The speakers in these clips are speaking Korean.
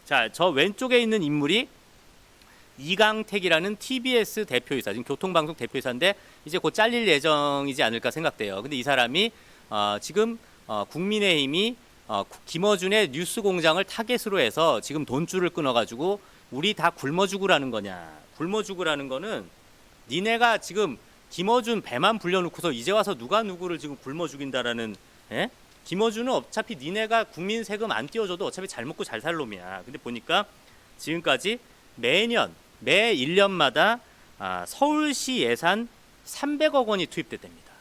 자, 저 왼쪽에 있는 인물이 이강택이라는 TBS 대표이사, 지금 교통방송 대표이사인데 이제 곧 잘릴 예정이지 않을까 생각돼요. 근데 이 사람이 지금 국민의힘이 김어준의 뉴스공장을 타겟으로 해서 지금 돈줄을 끊어가지고 우리 다 굶어 죽으라는 거냐. 굶어 죽으라는 거는 니네가 지금 김어준 배만 불려놓고서 이제 와서 누가 누구를 지금 굶어 죽인다라는, 예? 김어준은 어차피 니네가 국민 세금 안 띄워줘도 어차피 잘 먹고 잘 살 놈이야. 근데 보니까 지금까지 매 1년마다 서울시 예산 300억 원이 투입됐답니다.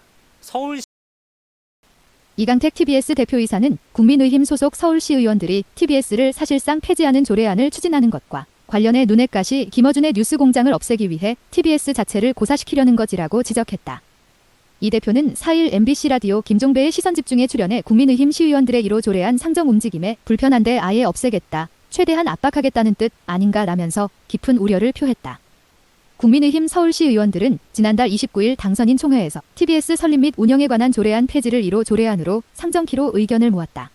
서울시 이강택 TBS 대표이사는 국민의힘 소속 서울시 의원들이 TBS를 사실상 폐지하는 조례안을 추진하는 것과 관련해 눈엣가시 김어준의 뉴스공장을 없애기 위해 TBS 자체를 고사시키려는 것이라고 지적했다. 이 대표는 4일 MBC 라디오 김종배의 시선집중에 출연해 국민의힘 시의원들의 1호 조례안 상정 움직임에 불편한데 아예 없애겠다, 최대한 압박하겠다는 뜻 아닌가라면서 깊은 우려를 표했다. 국민의힘 서울시 의원들은 지난달 29일 당선인 총회에서 TBS 설립 및 운영에 관한 조례안 폐지를 1호 조례안으로 상정키로 의견을 모았다.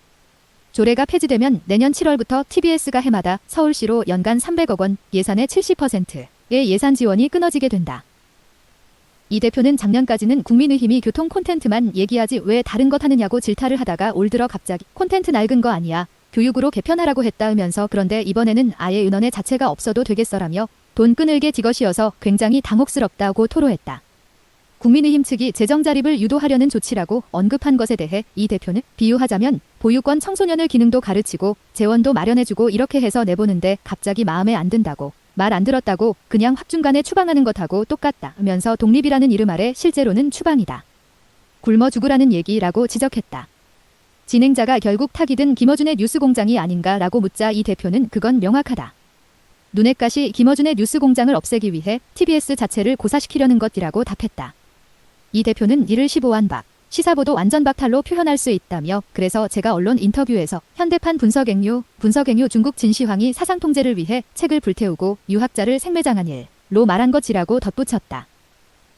조례가 폐지되면 내년 7월부터 TBS가 해마다 서울시로 연간 300억 원, 예산의 70%의 예산 지원이 끊어지게 된다. 이 대표는 작년까지는 국민의힘이 교통 콘텐츠만 얘기하지 왜 다른 것 하느냐고 질타를 하다가 올 들어 갑자기 콘텐츠 낡은 거 아니야, 교육으로 개편하라고 했다면서 그런데 이번에는 아예 은원의 자체가 없어도 되겠어라며 돈 끊을게 지것이어서 굉장히 당혹스럽다고 토로했다. 국민의힘 측이 재정 자립을 유도하려는 조치라고 언급한 것에 대해 이 대표는 비유하자면 보육원 청소년을 기능도 가르치고 재원도 마련해주고 이렇게 해서 내보는데 갑자기 마음에 안 든다고, 말 안 들었다고 그냥 확중간에 추방하는 것하고 똑같다면서 독립이라는 이름 아래 실제로는 추방이다, 굶어 죽으라는 얘기라고 지적했다. 진행자가 결국 타기 든 김어준의 뉴스공장이 아닌가라고 묻자 이 대표는 그건 명확하다, 눈엣가시 김어준의 뉴스공장을 없애기 위해 TBS 자체를 고사시키려는 것이라고 답했다. 이 대표는 이를 15한 박, 시사보도 완전 박탈로 표현할 수 있다며 그래서 제가 언론 인터뷰에서 현대판 분석행유 중국 진시황이 사상통제를 위해 책을 불태우고 유학자를 생매장한 일로 말한 것이라고 덧붙였다.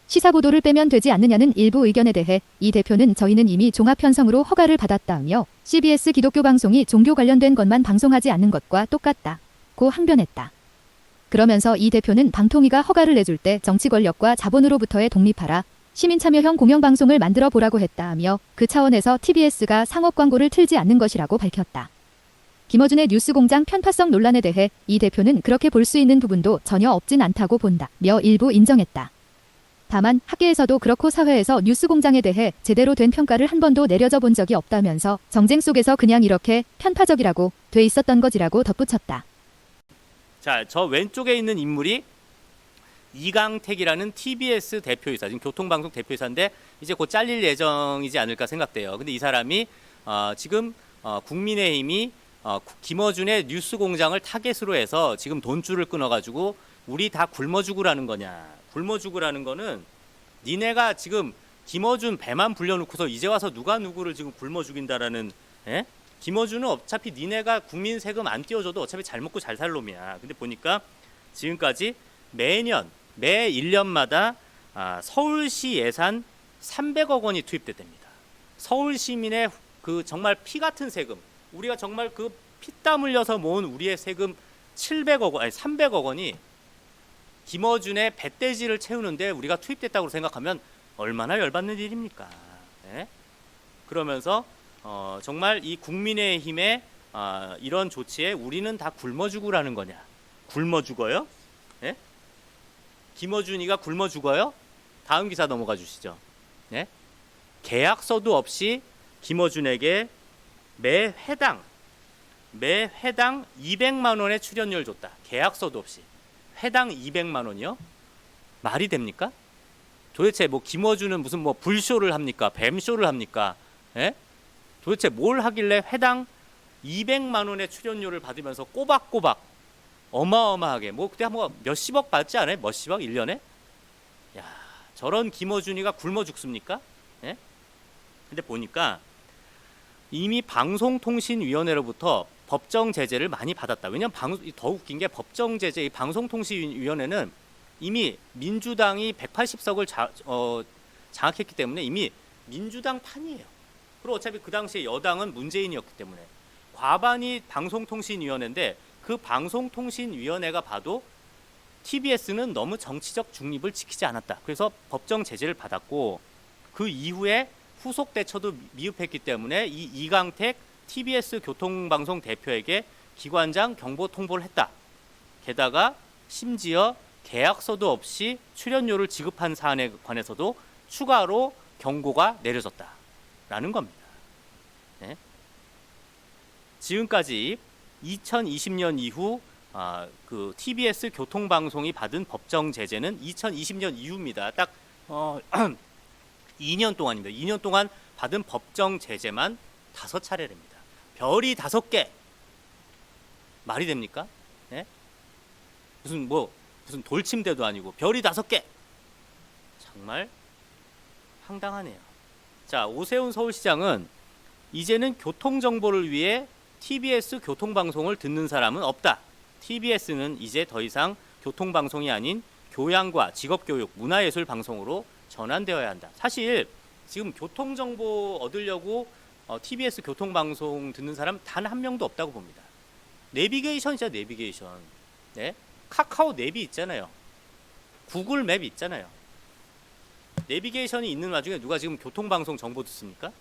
시사보도를 빼면 되지 않느냐는 일부 의견에 대해 이 대표는 저희는 이미 종합편성으로 허가를 받았다며 CBS 기독교 방송이 종교 관련된 것만 방송하지 않는 것과 똑같다고 항변했다. 그러면서 이 대표는 방통위가 허가를 내줄 때 정치 권력과 자본으로부터의 독립하라, 시민참여형 공영방송을 만들어 보라고 했다며 그 차원에서 TBS가 상업 광고를 틀지 않는 것이라고 밝혔다. 김어준의 뉴스공장 편파성 논란에 대해 이 대표는 그렇게 볼 수 있는 부분도 전혀 없진 않다고 본다며 일부 인정했다. 다만 학계에서도 그렇고 사회에서 뉴스공장에 대해 제대로 된 평가를 한 번도 내려져 본 적이 없다면서 정쟁 속에서 그냥 이렇게 편파적이라고 돼 있었던 것이라고 덧붙였다. 자, 저 왼쪽에 있는 인물이 이강택이라는 TBS 대표이사, 지금 교통방송 대표이사인데 이제 곧 잘릴 예정이지 않을까 생각돼요. 근데 이 사람이 지금 국민의힘이 김어준의 뉴스공장을 타겟으로 해서 지금 돈줄을 끊어가지고 우리 다 굶어 죽으라는 거냐. 굶어 죽으라는 거는 니네가 지금 김어준 배만 불려놓고서 이제 와서 누가 누구를 지금 굶어 죽인다라는, 예? 김어준은 어차피 니네가 국민 세금 안 띄워줘도 어차피 잘 먹고 잘 살 놈이야. 근데 보니까 지금까지 매 1년마다 서울시 예산 300억 원이 투입됐답니다. 서울 시민의 그 정말 피 같은 세금, 우리가 정말 그 피땀 흘려서 모은 우리의 세금 300억 원이 김어준의 배돼지를 채우는데 우리가 투입됐다고 생각하면 얼마나 열받는 일입니까? 네? 그러면서 정말 이 국민의힘의 이런 조치에 우리는 다 굶어 죽으라는 거냐? 굶어 죽어요? 네? 김어준이가 굶어 죽어요? 다음 기사 넘어가 주시죠. 네? 계약서도 없이 김어준에게 매 회당 200만 원의 출연료를 줬다. 계약서도 없이 회당 200만 원이요? 말이 됩니까? 도대체 뭐 김어준은 무슨 뭐 불쇼를 합니까? 뱀쇼를 합니까? 예? 도대체 뭘 하길래 회당 200만 원의 출연료를 받으면서 꼬박꼬박 어마어마하게 뭐 그때 한번 몇십억 받지 않아요? 몇십억 1년에? 야, 저런 김어준이가 굶어 죽습니까? 예? 근데 보니까 이미 방송통신위원회로부터 법정 제재를 많이 받았다. 왜냐면 더 웃긴 게 법정 제재, 이 방송통신위원회는 이미 민주당이 180석을 장악했기 때문에 이미 민주당 판이에요. 그리고 어차피 그 당시에 여당은 문재인이었기 때문에 과반이 방송통신위원회인데 그 방송통신위원회가 봐도 TBS는 너무 정치적 중립을 지키지 않았다. 그래서 법정 제재를 받았고 그 이후에 후속 대처도 미흡했기 때문에 이 이강택 TBS 교통방송 대표에게 기관장 경보 통보를 했다. 게다가 심지어 계약서도 없이 출연료를 지급한 사안에 관해서도 추가로 경고가 내려졌다라는 겁니다. 네. 지금까지 2020년 이후 그 TBS 교통방송이 받은 법정 제재는 2020년 이후입니다. 딱 2년 동안입니다. 2년 동안 받은 법정 제재만 5차례랍니다. 별이 5개. 말이 됩니까? 네? 무슨 돌침대도 아니고 별이 5개. 정말 황당하네요. 자, 오세훈 서울시장은 이제는 교통정보를 위해 TBS 교통방송을 듣는 사람은 없다. TBS는 이제 더 이상 교통방송이 아닌 교양과 직업교육, 문화예술 방송으로 전환되어야 한다. 사실 지금 교통정보 얻으려고 TBS 교통방송 듣는 사람 단 한 명도 없다고 봅니다. 내비게이션이죠, 내비게이션. 네? 카카오 내비 있잖아요. 구글 맵 있잖아요. 내비게이션이 있는 와중에 누가 지금 교통방송 정보 듣습니까?